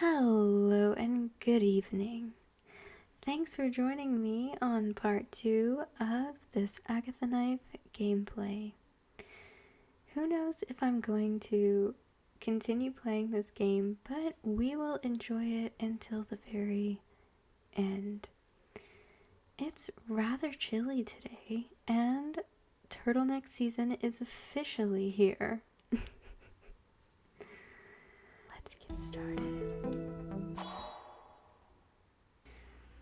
Hello and good evening. Thanks for joining me on part 2 of this Agatha knife gameplay. Who knows if I'm going to continue playing this game, but we will enjoy it until the very end. It's rather chilly today, and turtleneck season is officially here. Let's get started.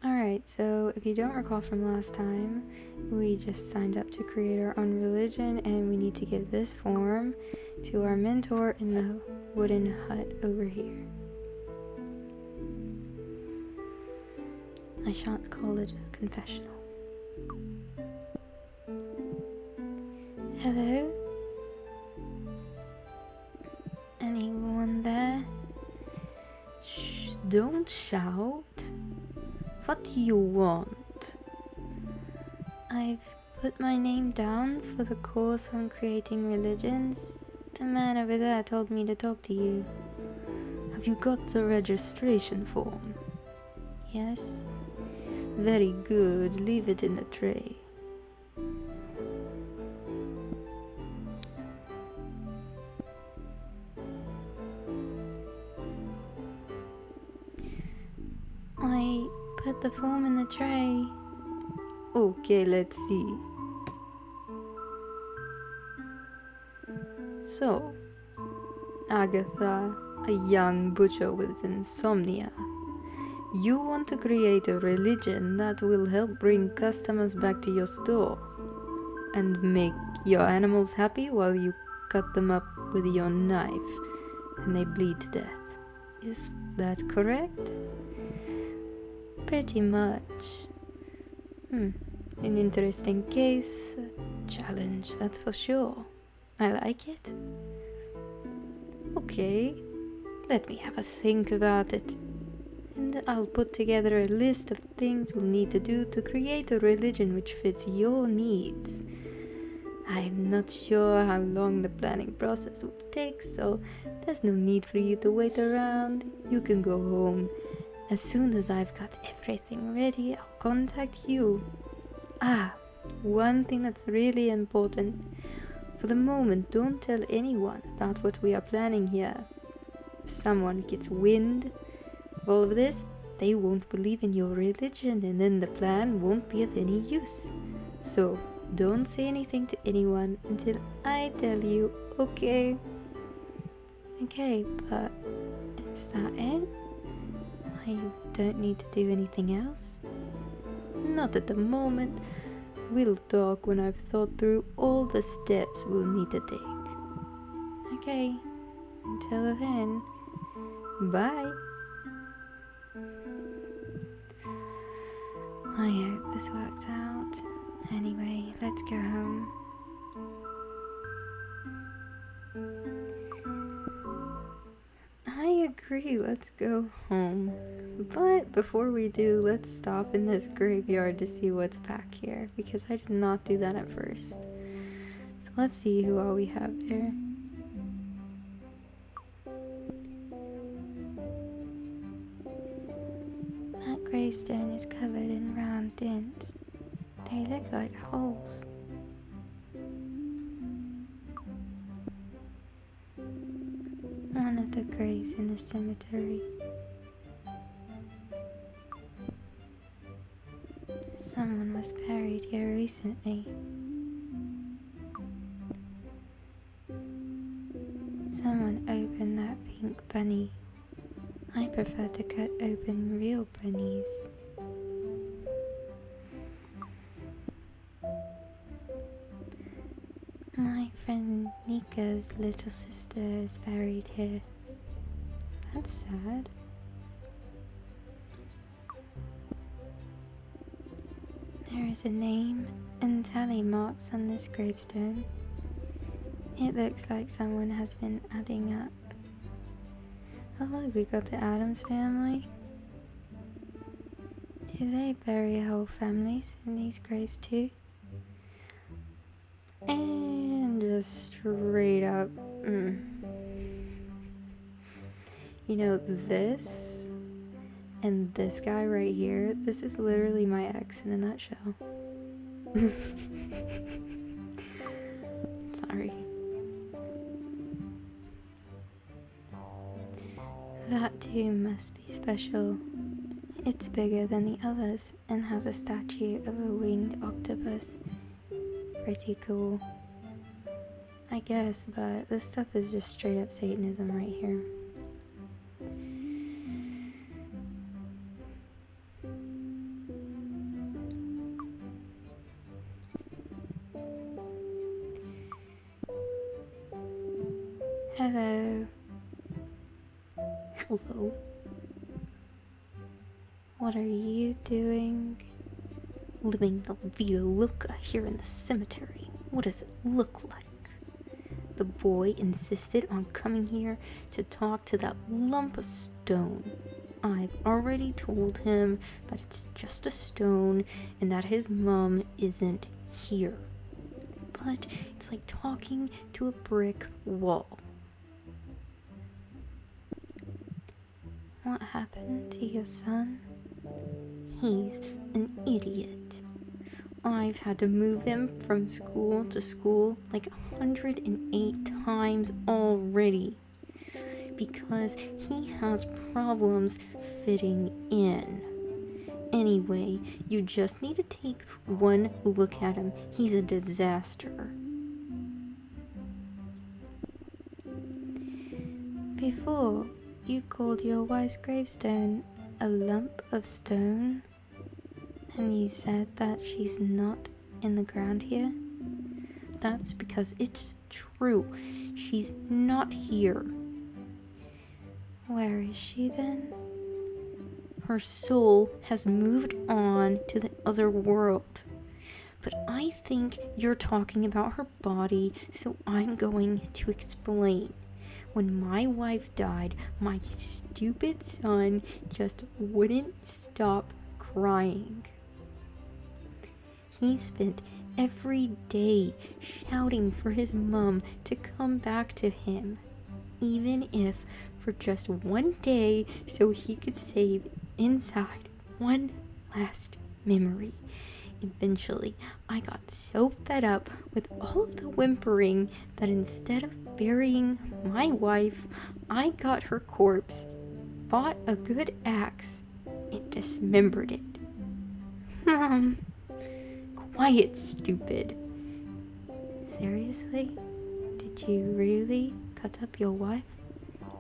Alright, so if you don't recall from last time, we just signed up to create our own religion, and we need to give this form to our mentor in the wooden hut over here. I shan't call it a confessional. Hello? Anyone there? Shh, don't shout. What do you want? I've put my name down for the course on creating religions. The man over there told me to talk to you. Have you got the registration form? Yes. Very good. Leave it in the tray. I put the form in the tray. Okay, let's see. So, Agatha, a young butcher with insomnia. You want to create a religion that will help bring customers back to your store and make your animals happy while you cut them up with your knife and they bleed to death. Is that correct? Pretty much. An interesting case, a challenge, that's for sure. I like it. Okay, let me have a think about it. And I'll put together a list of things we'll need to do to create a religion which fits your needs. I'm not sure how long the planning process will take, so there's no need for you to wait around. You can go home. As soon as I've got everything ready, I'll contact you. One thing that's really important. For the moment, don't tell anyone about what we are planning here. If someone gets wind of all of this, they won't believe in your religion, and then the plan won't be of any use. So, don't say anything to anyone until I tell you, okay? Okay, but is that it? I don't need to do anything else? Not at the moment. We'll talk when I've thought through all the steps we'll need to take. Okay, until then, bye. I hope this works out. Anyway, let's go home. I agree, let's go home. But before we do, let's stop in this graveyard to see what's back here, because I did not do that at first. So let's see who all we have there. That gravestone is covered in round dents. They look like holes. One of the graves in the cemetery. Someone was buried here recently. Someone opened that pink bunny. I prefer to cut open real bunnies. My friend Nika's little sister is buried here. That's sad. There is a name and tally marks on this gravestone. It looks like someone has been adding up. Oh look, we got the Addams family. Do they bury whole families in these graves too? And just straight up. You know, this And this guy right here, this is literally my ex in a nutshell. Sorry. That too must be special. It's bigger than the others and has a statue of a winged octopus. Pretty cool, I guess, but this stuff is just straight up Satanism right here. Hello. Hello. What are you doing? Living the Vida Loca here in the cemetery. What does it look like? The boy insisted on coming here to talk to that lump of stone. I've already told him that it's just a stone and that his mom isn't here. But it's like talking to a brick wall. What happened to your son? He's an idiot. I've had to move him from school to school like 108 times already because he has problems fitting in. Anyway, you just need to take one look at him. He's a disaster. Before, you called your wife's gravestone a lump of stone, and you said that she's not in the ground here. That's because it's true. She's not here. Where is she then? Her soul has moved on to the other world. But I think you're talking about her body, so I'm going to explain. When my wife died, my stupid son just wouldn't stop crying. He spent every day shouting for his mom to come back to him, even if for just one day, so he could save inside one last memory. Eventually, I got so fed up with all of the whimpering that instead of burying my wife, I got her corpse, bought a good axe, and dismembered it. Mom, quiet, stupid. Seriously? Did you really cut up your wife?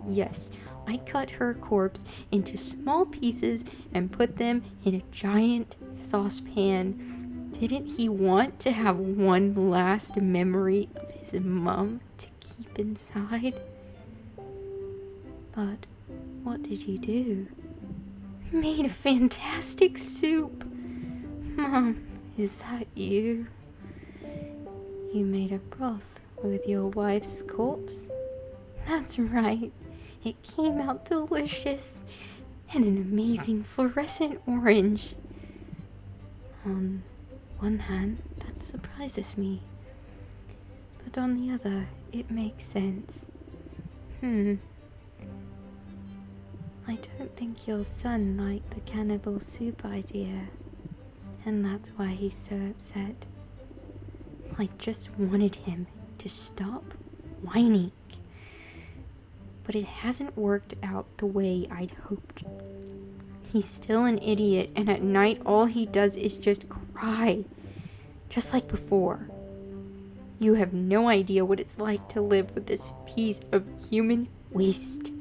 Yes, I cut her corpse into small pieces and put them in a giant saucepan. Didn't he want to have one last memory of his mom to keep inside? But what did you do? Made a fantastic soup. Mom, is that you? You made a broth with your wife's corpse? That's right. It came out delicious and an amazing fluorescent orange. On one hand, that surprises me. But on the other, it makes sense. I don't think your son liked the cannibal soup idea. And that's why he's so upset. I just wanted him to stop whining. But it hasn't worked out the way I'd hoped. He's still an idiot, and at night all he does is just cry. Just like before. You have no idea what it's like to live with this piece of human waste.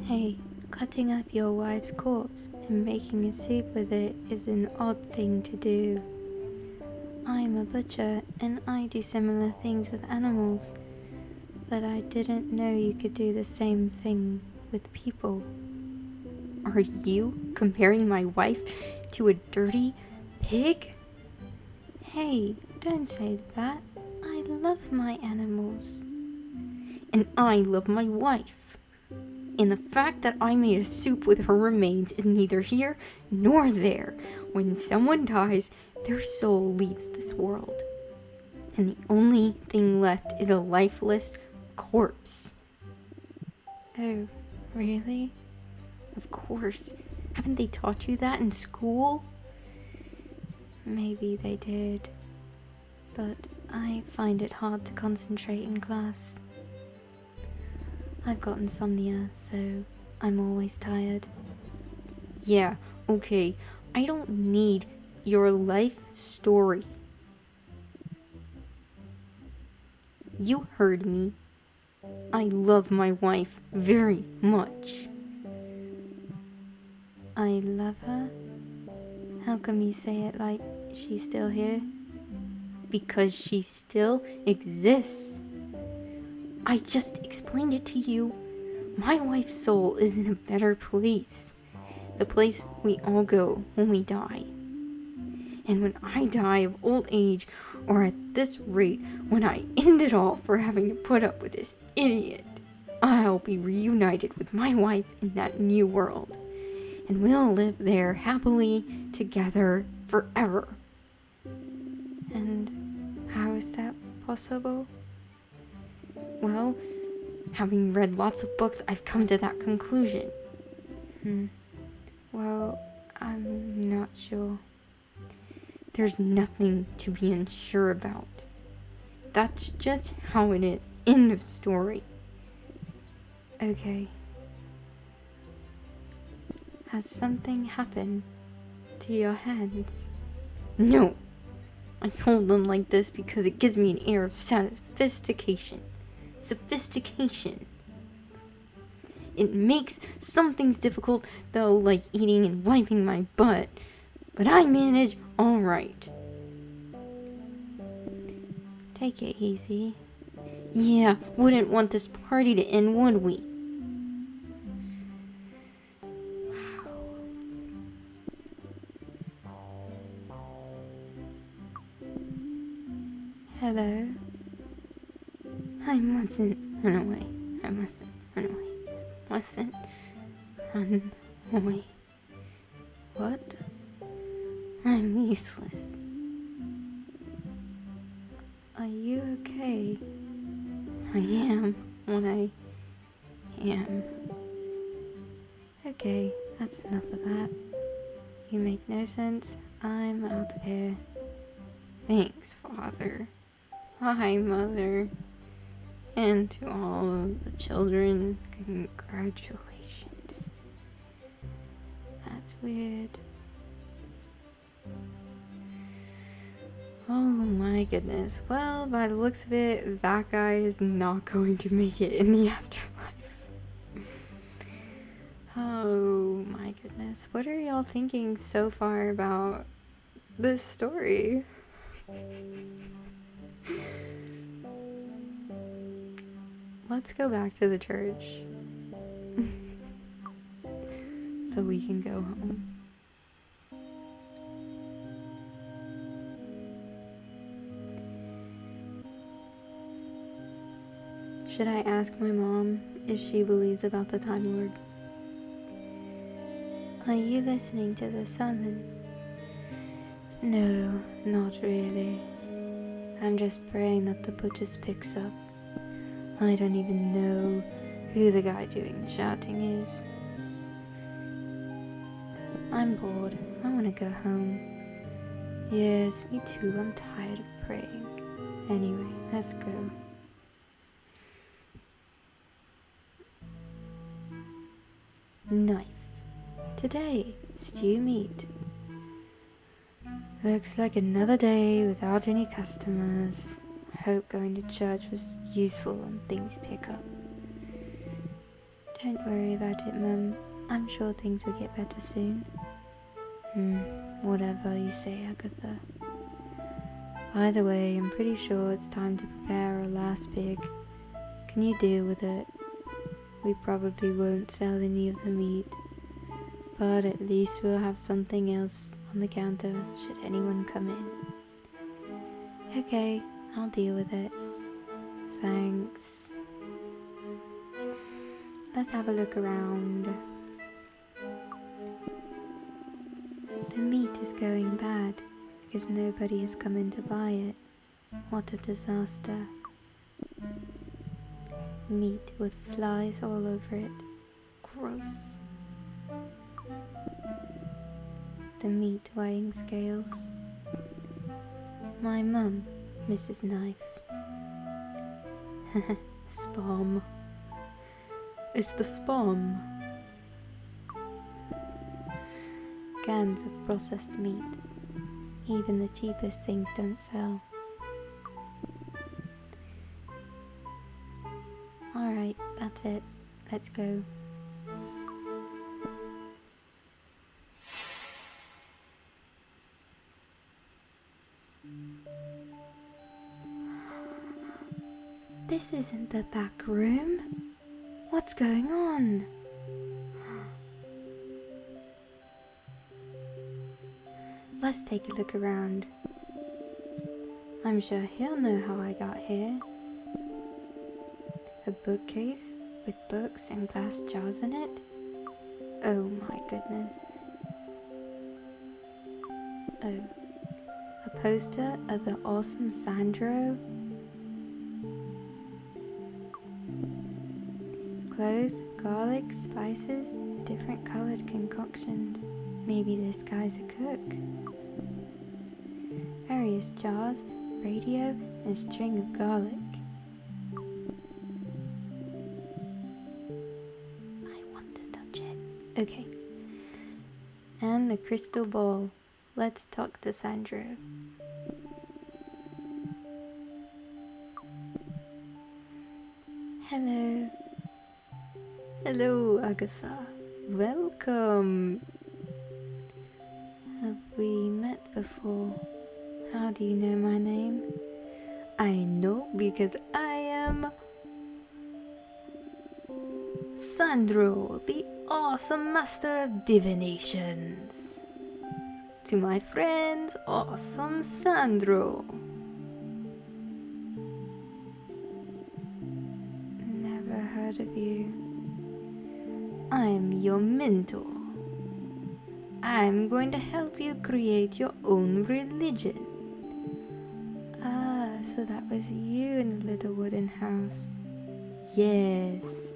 Hey, cutting up your wife's corpse and making a soup with it is an odd thing to do. I'm a butcher, and I do similar things with animals. But I didn't know you could do the same thing with people. Are you comparing my wife to a dirty pig? Hey, don't say that. I love my animals. And I love my wife. And the fact that I made a soup with her remains is neither here nor there. When someone dies, their soul leaves this world. And the only thing left is a lifeless corpse. Oh, really? Of course. Haven't they taught you that in school? Maybe they did. But I find it hard to concentrate in class. I've got insomnia, so I'm always tired. Yeah, okay. I don't need your life story. You heard me. I love my wife very much. I love her? How come you say it like she's still here? Because she still exists. I just explained it to you. My wife's soul is in a better place. The place we all go when we die. And when I die of old age, or at this rate, when I end it all for having to put up with this idiot, I'll be reunited with my wife in that new world. And we'll live there happily together forever. And how is that possible? Well, having read lots of books, I've come to that conclusion. Well, I'm not sure. There's nothing to be unsure about. That's just how it is. End of story. Okay. Has something happened to your hands? No. I hold them like this because it gives me an air of sophistication. It makes some things difficult, though, like eating and wiping my butt. But I manage all right. Take it easy. Yeah, wouldn't want this party to end, would we? Hello? I mustn't run away. Mustn't run away. What? I'm useless. Are you okay? I am what I am. Okay, that's enough of that. You make no sense. I'm out of here. Thanks, Father. Hi, Mother. And to all the children, congratulations. That's weird. Oh my goodness. Well, by the looks of it, that guy is not going to make it in the afterlife. Oh my goodness. What are y'all thinking so far about this story? Let's go back to the church so we can go home. Should I ask my mom if she believes about the Time Lord? Are you listening to the sermon? No, not really. I'm just praying that the book just picks up. I don't even know who the guy doing the shouting is. I'm bored. I want to go home. Yes, me too. I'm tired of praying. Anyway, let's go. Knife. Today, stew meat. Looks like another day without any customers. Hope going to church was useful and things pick up. Don't worry about it, Mum. I'm sure things will get better soon. Whatever you say, Agatha. By the way, I'm pretty sure it's time to prepare our last pig. Can you deal with it? We probably won't sell any of the meat, but at least we'll have something else on the counter should anyone come in. Okay, I'll deal with it. Thanks. Let's have a look around. The meat is going bad because nobody has come in to buy it. What a disaster. Meat with flies all over it. Gross. The meat weighing scales. My mum, Mrs. Knife. Spam. It's the spam. Cans of processed meat. Even the cheapest things don't sell. Alright, that's it. Let's go. This isn't the back room. What's going on? Let's take a look around. I'm sure he'll know how I got here. A bookcase with books and glass jars in it? Oh my goodness. Oh, a poster of the awesome Sandro? Cloves, garlic, spices, different colored concoctions. Maybe this guy's a cook. Various jars, radio, and a string of garlic. I want to touch it. Okay. And the crystal ball. Let's talk to Sandro. Hello. Hello, Agatha. Welcome. Have we met before? How do you know my name? I know because I am Sandro, the awesome master of divinations. To my friends, awesome Sandro. Never heard of you. I'm your mentor. I'm going to help you create your own religion. Ah, so that was you in the little wooden house. Yes.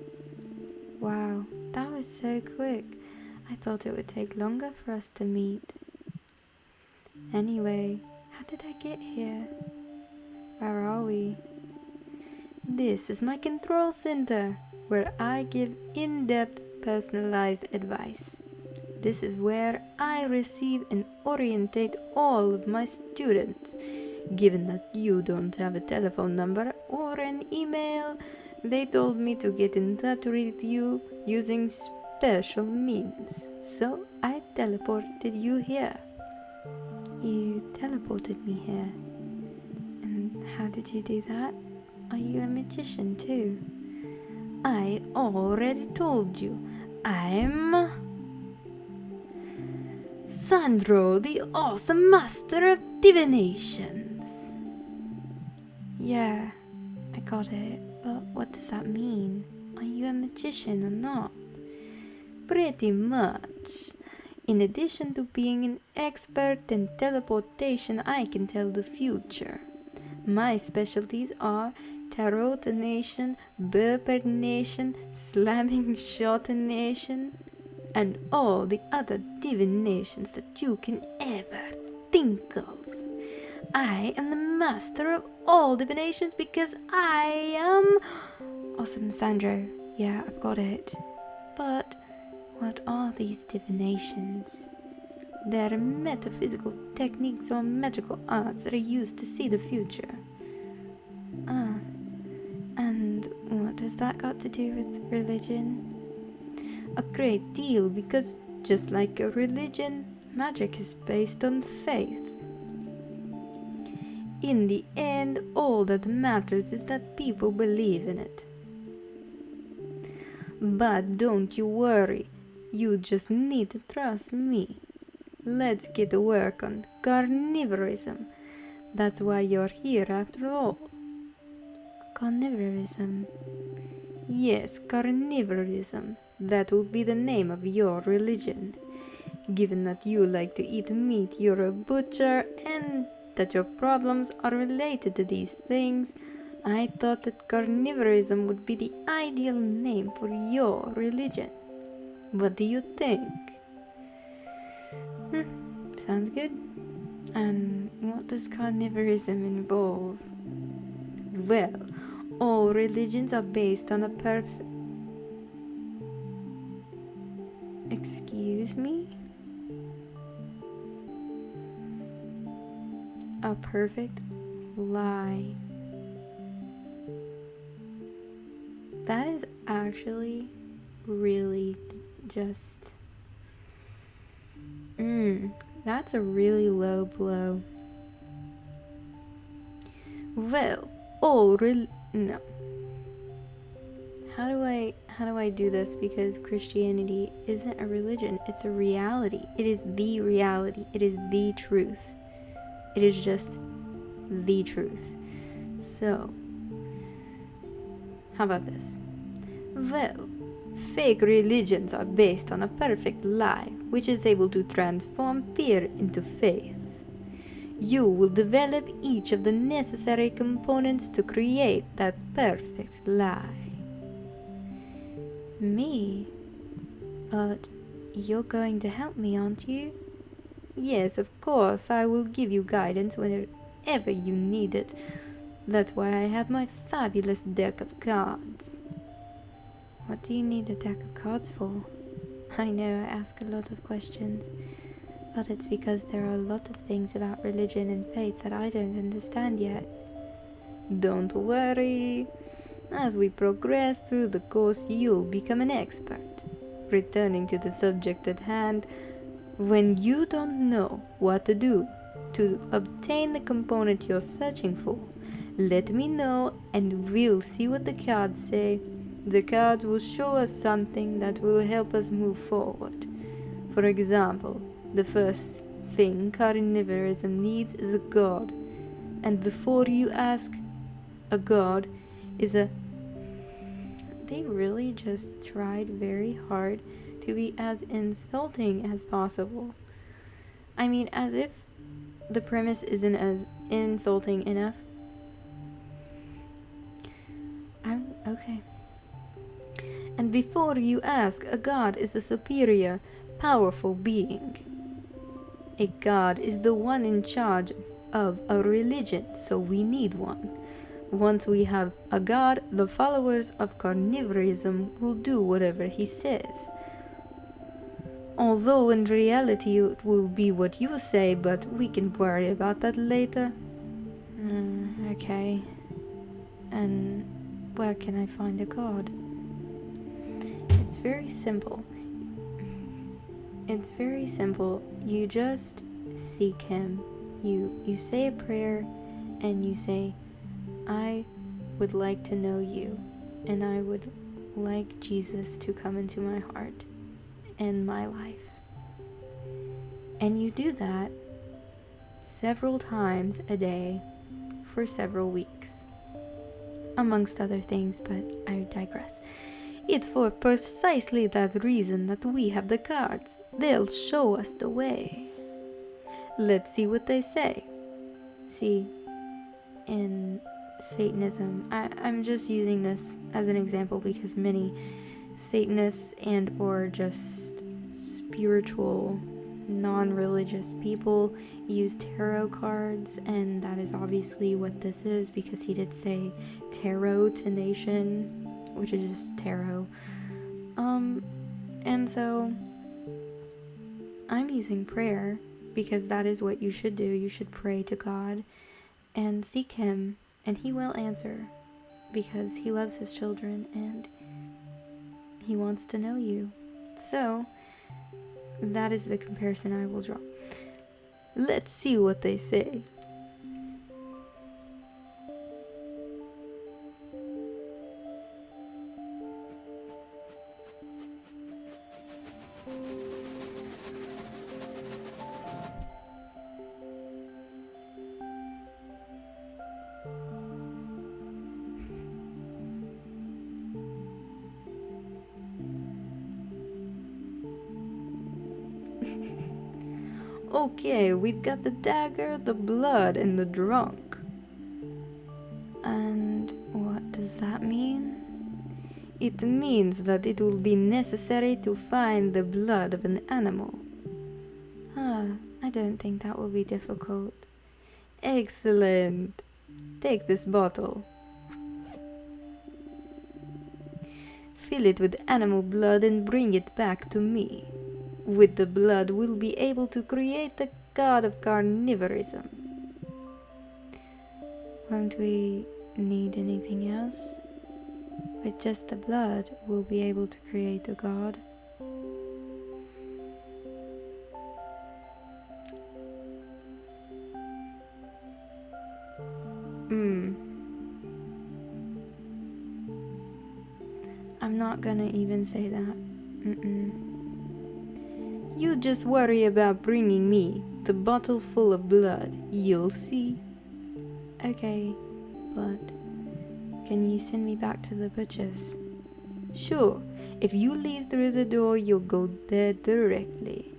Wow, that was so quick. I thought it would take longer for us to meet. Anyway, how did I get here? Where are we? This is my control center, where I give in-depth personalized advice. This is where I receive and orientate all of my students. Given that you don't have a telephone number or an email, they told me to get in touch with you using special means. So I teleported you here. You teleported me here. And how did you do that? Are you a magician too? I already told you. I'm Sandro, the awesome master of divinations. Yeah, I got it. But what does that mean? Are you a magician or not? Pretty much. In addition to being an expert in teleportation, I can tell the future. My specialties are tarotination, burpernation, slamming shotination, and all the other divinations that you can ever think of. I am the master of all divinations because I am awesome Sandro. Yeah, I've got it. But what are these divinations? They're metaphysical techniques or magical arts that are used to see the future. Ah, and what has that got to do with religion? A great deal, because just like a religion, magic is based on faith. In the end, all that matters is that people believe in it. But don't you worry, you just need to trust me. Let's get to work on carnivorism. That's why you're here after all. Carnivorism? Yes, carnivorism. That will be the name of your religion. Given that you like to eat meat, you're a butcher, and that your problems are related to these things, I thought that carnivorism would be the ideal name for your religion. What do you think? Sounds good. And what does carnivorism involve? Well, all religions are based on a perfect... Excuse me? A perfect lie. That is actually really just... that's a really low blow. Well, no. How do I do this? Because Christianity isn't a religion, it's a reality. It is the reality. It is the truth. It is just the truth. So, how about this? Well, fake religions are based on a perfect lie, which is able to transform fear into faith. You will develop each of the necessary components to create that perfect lie. Me? But you're going to help me, aren't you? Yes, of course, I will give you guidance whenever you need it. That's why I have my fabulous deck of cards. What do you need a deck of cards for? I know I ask a lot of questions, but it's because there are a lot of things about religion and faith that I don't understand yet. Don't worry. As we progress through the course, you'll become an expert. Returning to the subject at hand, when you don't know what to do to obtain the component you're searching for, let me know and we'll see what the cards say. The cards will show us something that will help us move forward. For example, the first thing carnivorism needs is a god. And before you ask, a god is a... They really just tried very hard to be as insulting as possible. I mean, as if the premise isn't as insulting enough. Okay. And before you ask, a god is a superior, powerful being. A god is the one in charge of a religion, so we need one. Once we have a god, the followers of carnivorism will do whatever he says. Although in reality it will be what you say, but we can worry about that later. Okay. And where can I find a god? It's very simple. You just seek him. You say a prayer and you say, I would like to know you, and I would like Jesus to come into my heart and my life. And you do that several times a day for several weeks, amongst other things, but I digress. It's for precisely that reason that we have the cards. They'll show us the way. Let's see what they say. See, in Satanism, I'm just using this as an example because many Satanists and or just spiritual, non-religious people use tarot cards, and that is obviously what this is because he did say tarotination, which is just tarot. And so I'm using prayer because that is what you should do. You should pray to God and seek him, and he will answer because he loves his children and he wants to know you. So that is the comparison I will draw. Let's see what they say. Okay, we've got the dagger, the blood, and the drunk. And what does that mean? It means that it will be necessary to find the blood of an animal. I don't think that will be difficult. Excellent. Take this bottle. Fill it with animal blood and bring it back to me. With the blood, we'll be able to create the god of carnivorism. Won't we need anything else? With just the blood, we'll be able to create a god. I'm not gonna even say that. You just worry about bringing me the bottle full of blood. You'll see. Okay, but can you send me back to the butcher's? Sure. If you leave through the door, you'll go there directly.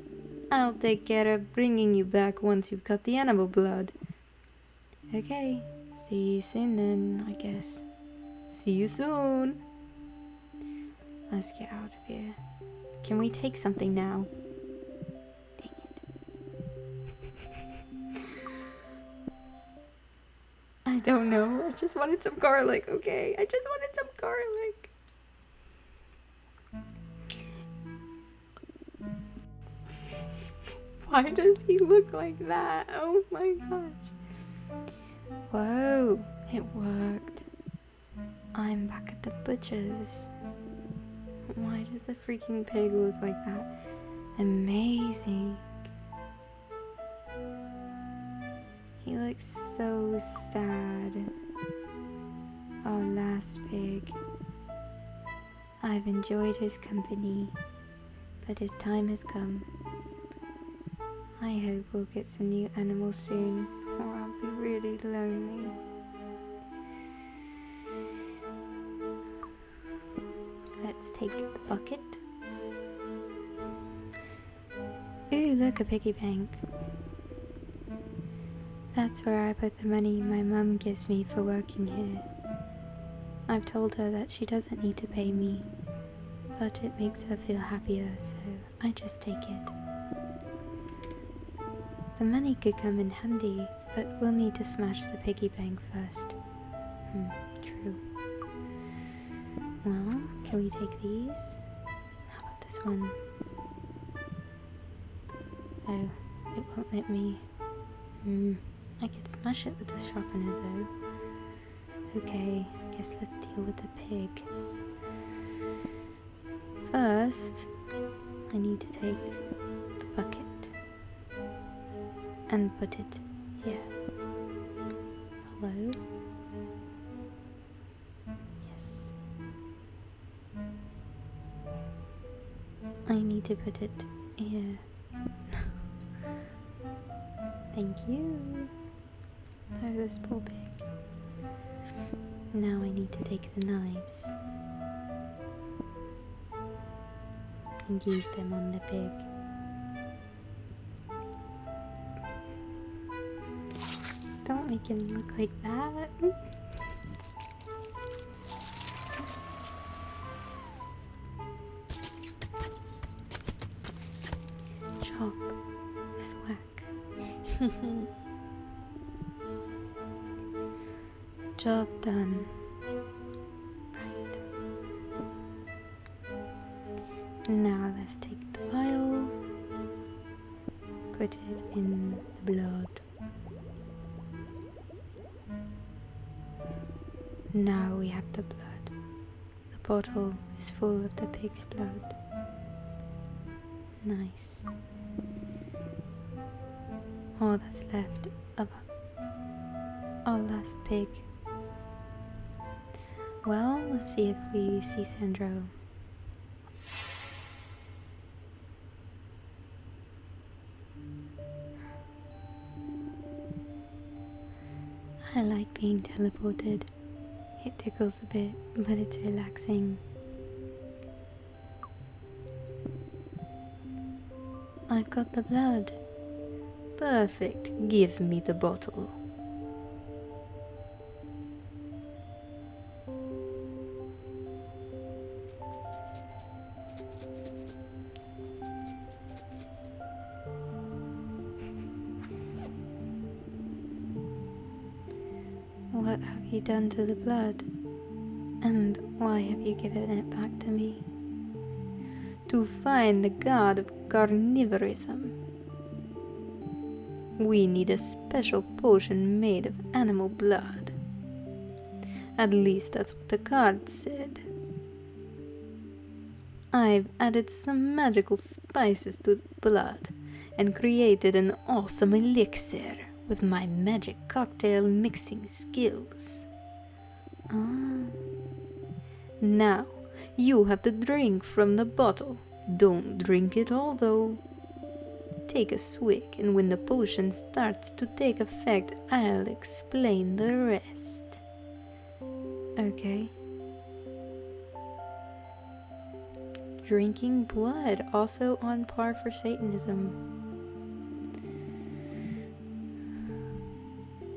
I'll take care of bringing you back once you've got the animal blood. Okay, see you soon then, I guess. See you soon. Let's get out of here. Can we take something now? Dang it. I don't know. I just wanted some garlic, okay? I just wanted some garlic. Why does he look like that? Oh my gosh. Whoa, it worked. I'm back at the butcher's. Why does the freaking pig look like that? Amazing. He looks so sad. Our last pig. I've enjoyed his company, but his time has come. I hope we'll get some new animals soon, or I'll be really lonely. Let's take the bucket. Ooh, look, a piggy bank. That's where I put the money my mum gives me for working here. I've told her that she doesn't need to pay me, but it makes her feel happier, so I just take it. The money could come in handy, but we'll need to smash the piggy bank first. True. Well, can we take these? How about this one? Oh, it won't let me. I could smash it with the sharpener though. Okay, I guess let's deal with the pig. First, I need to take the bucket and put it here. Hello? Yes. I need to put it here. Thank you. Oh, this poor pig. Now I need to take the knives and use them on the pig. Don't make him look like that. Chop. Swack. Job done. Right. Now let's take the vial, put it in the blood. Now we have the blood. The bottle is full of the pig's blood. Nice. All that's left of our last pig. Well, let's see if we see Sandro. I like being teleported. It tickles a bit, but it's relaxing. I've got the blood. Perfect. Give me the bottle. What have you done to the blood? And why have you given it back to me? To find the god of carnivorism. We need a special potion made of animal blood. At least that's what the card said. I've added some magical spices to the blood and created an awesome elixir with my magic cocktail mixing skills. Now, you have to drink from the bottle. Don't drink it all though. Take a swig, and when the potion starts to take effect, I'll explain the rest. Okay. Drinking blood, also on par for Satanism.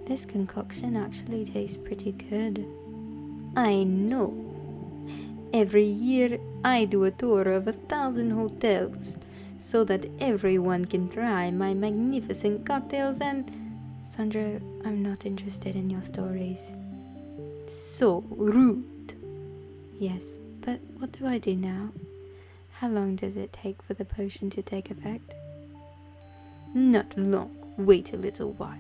This concoction actually tastes pretty good. I know. Every year I do a tour of 1,000 hotels so that everyone can try my magnificent cocktails and... Sandro, I'm not interested in your stories. So rude. Yes, but what do I do now? How long does it take for the potion to take effect? Not long. Wait a little while.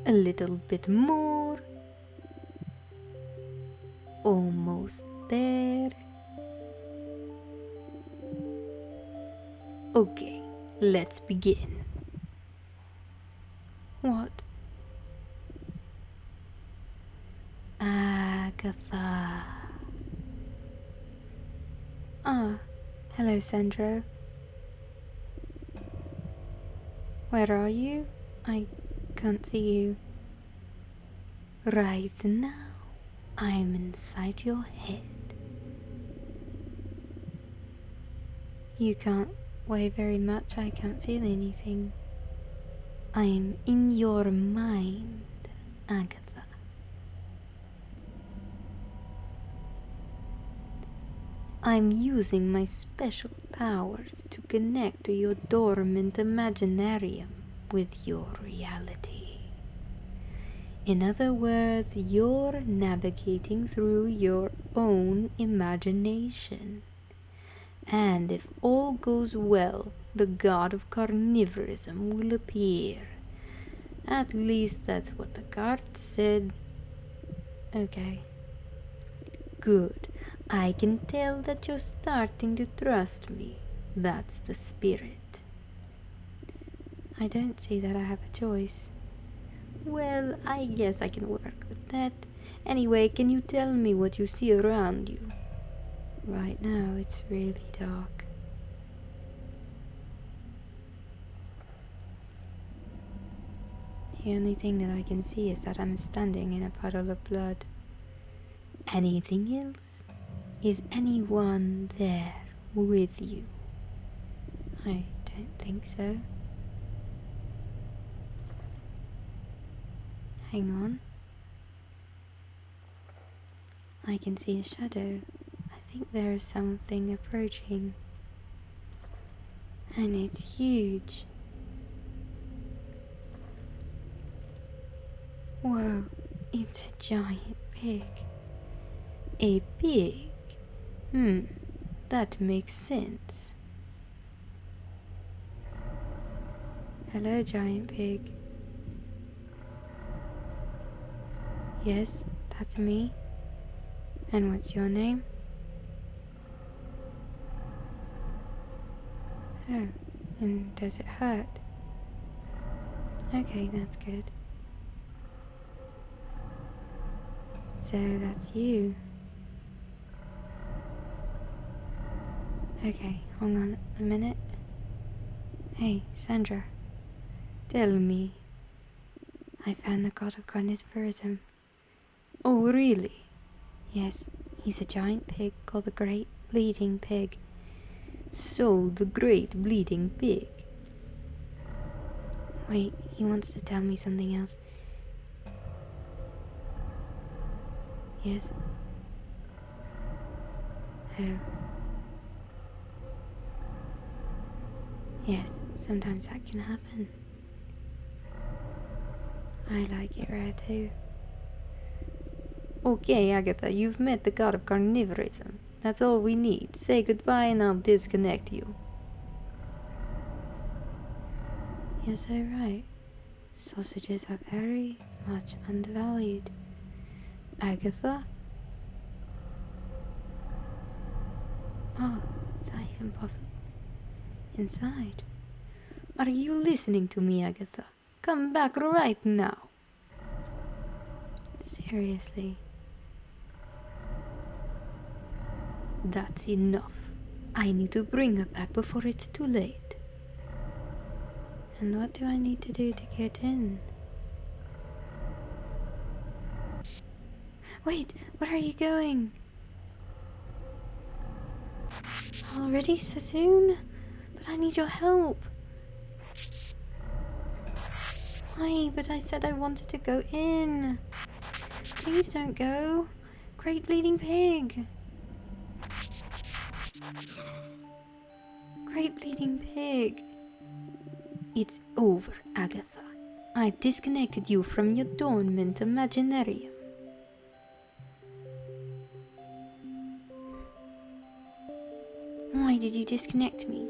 A little bit more. Almost there. Okay, let's begin. What? Agatha. Ah, hello, Sandro. Where are you? I can't see you. Right now, I'm inside your head. You can't weigh very much, I can't feel anything. I'm in your mind, Agatha. I'm using my special powers to connect to your dormant imaginarium with your reality. In other words, you're navigating through your own imagination. And if all goes well, the god of carnivorism will appear. At least that's what the card said. Okay. Good. I can tell that you're starting to trust me. That's the spirit. I don't see that I have a choice. Well, I guess I can work with that. Anyway, can you tell me what you see around you? Right now, it's really dark. The only thing that I can see is that I'm standing in a puddle of blood. Anything else? Is anyone there with you? I don't think so. Hang on. I can see a shadow. I think there is something approaching. And it's huge. Whoa, it's a giant pig. A pig? That makes sense. Hello, giant pig. Yes, that's me. And what's your name? Oh, and does it hurt? Okay, that's good. So that's you. Okay, hold on a minute. Hey, Sandra. Tell me. I found the god of carnivorism. Oh, really? Yes, he's a giant pig called the Great Bleeding Pig. So, the Great Bleeding Pig. Wait, he wants to tell me something else. Yes? Oh. Yes, sometimes that can happen. I like it rare too. Okay, Agatha, you've met the god of carnivorism. That's all we need. Say goodbye and I'll disconnect you. You're so right. Sausages are very much undervalued. Agatha? Oh, is that even possible? Inside? Are you listening to me, Agatha? Come back right now. Seriously? That's enough. I need to bring her back before it's too late. And what do I need to do to get in? Wait, where are you going? Already so soon? But I need your help. Why? But I said I wanted to go in. Please don't go. Great bleeding pig. Great bleeding pig. It's over, Agatha. I've disconnected you from your dormant imaginarium. Why did you disconnect me?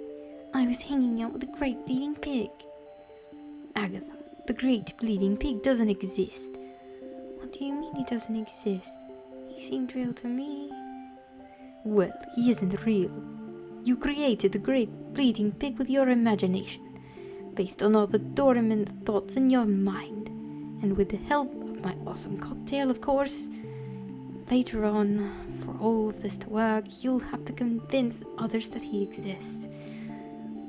I was hanging out with the Great Bleeding Pig. Agatha, the Great Bleeding Pig doesn't exist. What do you mean he doesn't exist? He seemed real to me. Well, he isn't real. You created the Great Bleeding Pig with your imagination, based on all the dormant thoughts in your mind, and with the help of my awesome cocktail, of course. Later on, for all of this to work, you'll have to convince others that he exists.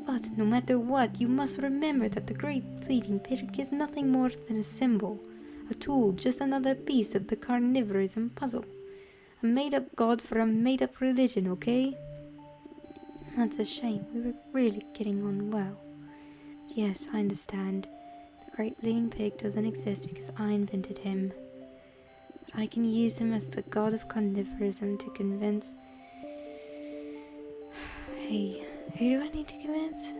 But no matter what, you must remember that the Great Bleeding Pig is nothing more than a symbol, a tool, just another piece of the carnivorism puzzle. A made-up god for a made-up religion, okay? That's a shame. We were really getting on well. Yes, I understand. The Great Bleeding Pig doesn't exist because I invented him. But I can use him as the god of carnivorism to convince... Hey, who do I need to convince?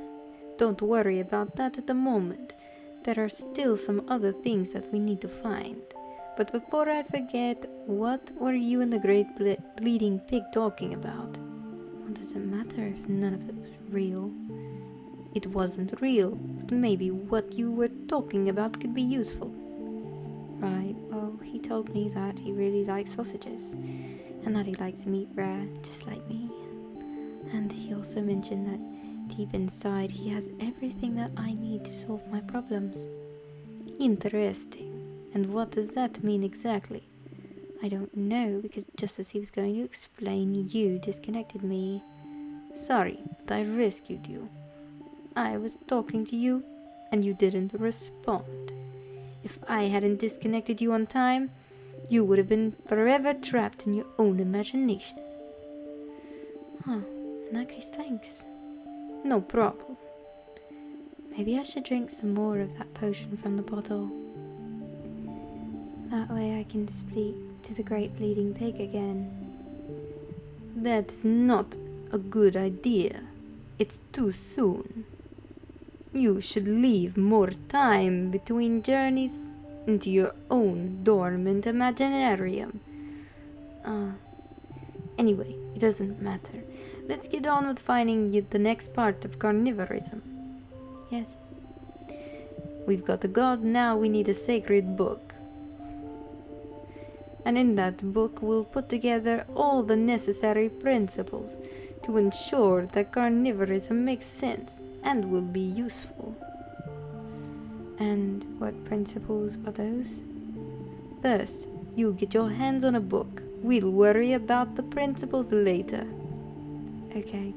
Don't worry about that at the moment. There are still some other things that we need to find. But before I forget, what were you and the Great Bleeding Pig talking about? What does it matter if none of it was real? It wasn't real, but maybe what you were talking about could be useful. Right, well, he told me that he really likes sausages, and that he likes meat rare, just like me. And he also mentioned that deep inside he has everything that I need to solve my problems. Interesting. And what does that mean exactly? I don't know, because just as he was going to explain, you disconnected me. Sorry, but I rescued you. I was talking to you, and you didn't respond. If I hadn't disconnected you on time, you would have been forever trapped in your own imagination. Huh, in that case, thanks. No problem. Maybe I should drink some more of that potion from the bottle. That way I can speak to the Great Bleeding Pig again. That is not a good idea. It's too soon. You should leave more time between journeys into your own dormant imaginarium. Anyway, it doesn't matter. Let's get on with finding the next part of carnivorism. Yes. We've got the god, now we need a sacred book. And in that book we'll put together all the necessary principles to ensure that carnivorism makes sense and will be useful. And what principles are those? First, you get your hands on a book. We'll worry about the principles later. Okay.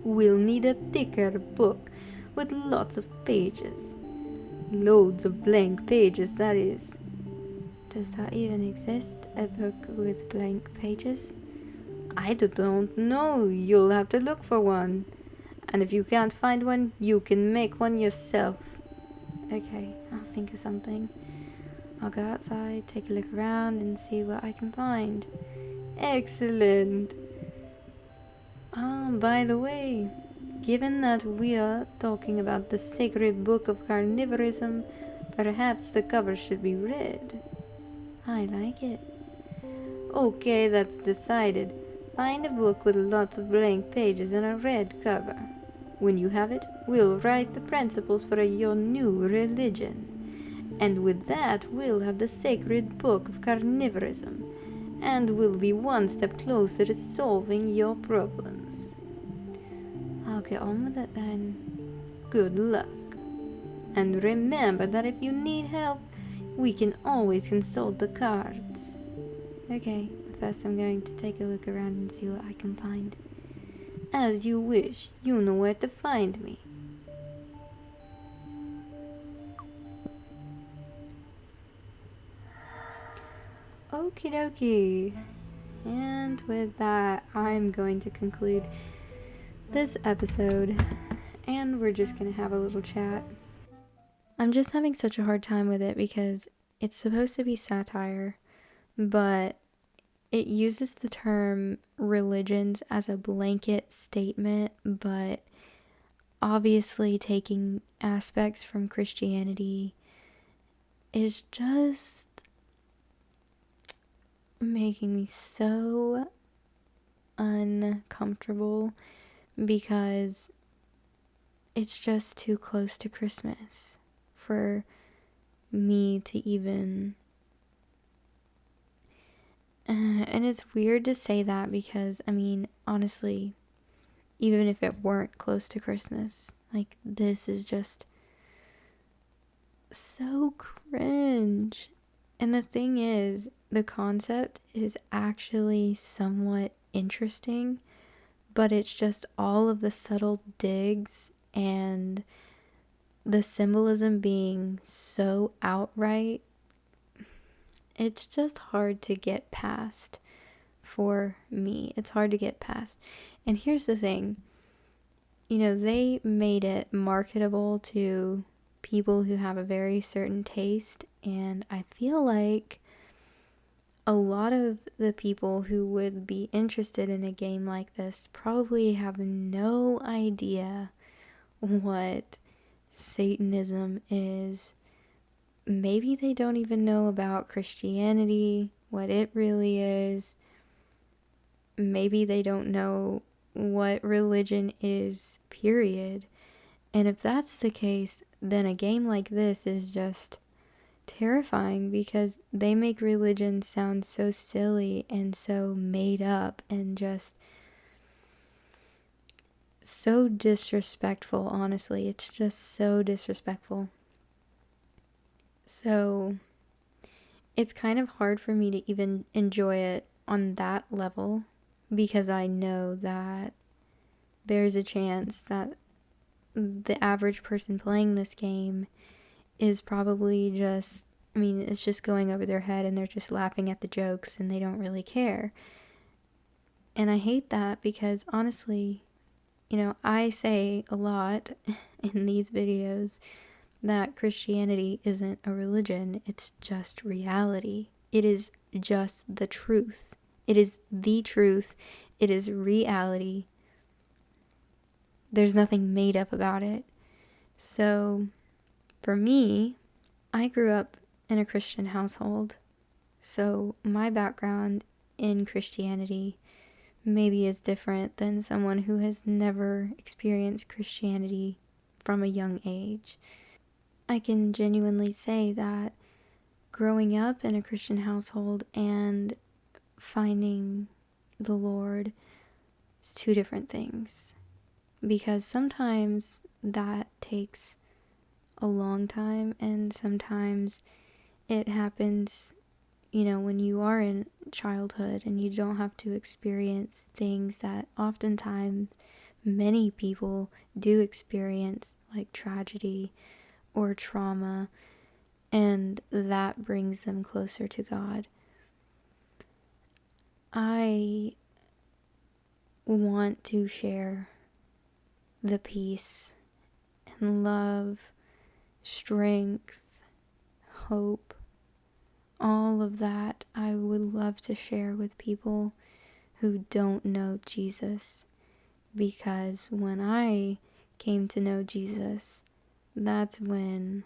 We'll need a thicker book with lots of pages. Loads of blank pages, that is. Does that even exist? A book with blank pages? I don't know. You'll have to look for one. And if you can't find one, you can make one yourself. Okay, I'll think of something. I'll go outside, take a look around and see what I can find. Excellent! By the way, given that we are talking about the sacred book of carnivorism, Perhaps the cover should be red. I like it. Okay, that's decided. Find a book with lots of blank pages and a red cover. When you have it, we'll write the principles for your new religion. And with that, we'll have the sacred book of carnivorism, and we'll be one step closer to solving your problems. I'll get on with it then. Good luck. And remember that if you need help, we can always consult the cards. Okay, first I'm going to take a look around and see what I can find. As you wish, you know where to find me. Okie dokie. And with that, I'm going to conclude this episode, and we're just going to have a little chat. I'm just having such a hard time with it because it's supposed to be satire, but it uses the term religions as a blanket statement, but obviously taking aspects from Christianity is just making me so uncomfortable because it's just too close to Christmas for me to even... and it's weird to say that because, I mean, honestly, even if it weren't close to Christmas, like, this is just so cringe. And the thing is, the concept is actually somewhat interesting, but it's just all of the subtle digs and the symbolism being so outright. It's just hard to get past for me. It's hard to get past. And here's the thing. You know, they made it marketable to people who have a very certain taste, and I feel like a lot of the people who would be interested in a game like this probably have no idea what Satanism is. Maybe they don't even know about Christianity, what it really is. Maybe they don't know what religion is, period. And if that's the case, then a game like this is just terrifying because they make religion sound so silly and so made up and just so disrespectful, honestly. It's just so disrespectful. So it's kind of hard for me to even enjoy it on that level because I know that there's a chance that the average person playing this game is probably just, I mean, it's just going over their head and they're just laughing at the jokes and they don't really care. And I hate that because honestly, you know, I say a lot in these videos that Christianity isn't a religion, it's just reality. It is just the truth. It is the truth. It is reality. There's nothing made up about it. So, for me, I grew up in a Christian household. So, my background in Christianity maybe is different than someone who has never experienced Christianity from a young age. I can genuinely say that growing up in a Christian household and finding the Lord is two different things. Because sometimes that takes a long time, and sometimes it happens, you know, when you are in childhood and you don't have to experience things that oftentimes many people do experience, like tragedy or trauma, and that brings them closer to God. I want to share the peace and love, strength, hope, all of that I would love to share with people who don't know Jesus. Because when I came to know Jesus, that's when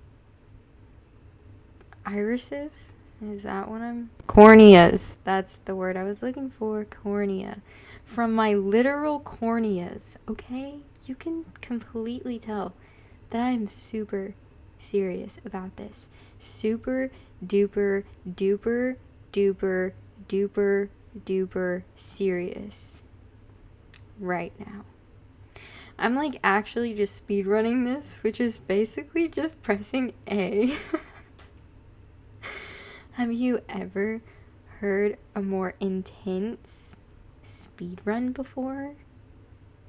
irises? Is that what I'm... Corneas. That's the word I was looking for. Cornea. From my literal corneas, okay? You can completely tell that I am super serious about this. Super duper duper duper duper duper serious right now. I'm like actually just speedrunning this, which is basically just pressing A. Have you ever heard a more intense speedrun before?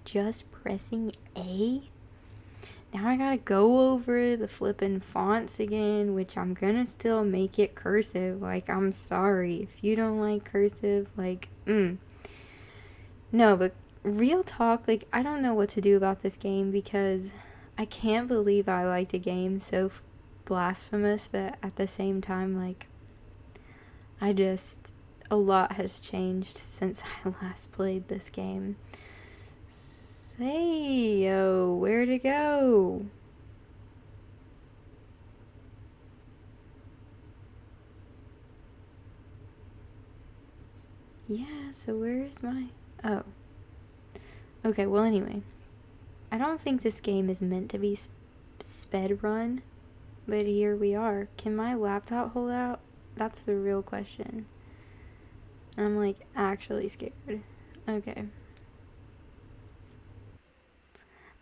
Just pressing A? Now I gotta go over the flippin' fonts again, which I'm gonna still make it cursive. Like, I'm sorry if you don't like cursive, like, No, but real talk, like, I don't know what to do about this game because I can't believe I liked a game so blasphemous, but at the same time, like, a lot has changed since I last played this game. Hey, yo, where to go? Yeah, so where is my... Oh. Okay, well, anyway. I don't think this game is meant to be sped run, but here we are. Can my laptop hold out? That's the real question. I'm, like, actually scared. Okay.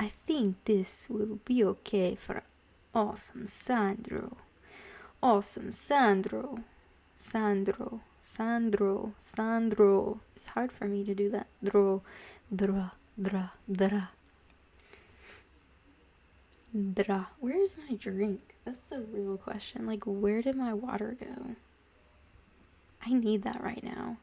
I think this will be okay for awesome Sandro. Awesome Sandro. Sandro. Sandro. Sandro. It's hard for me to do that. Dra. Dra. Dra. Dra. Dra. Where's my drink? That's the real question. Like, where did my water go? I need that right now.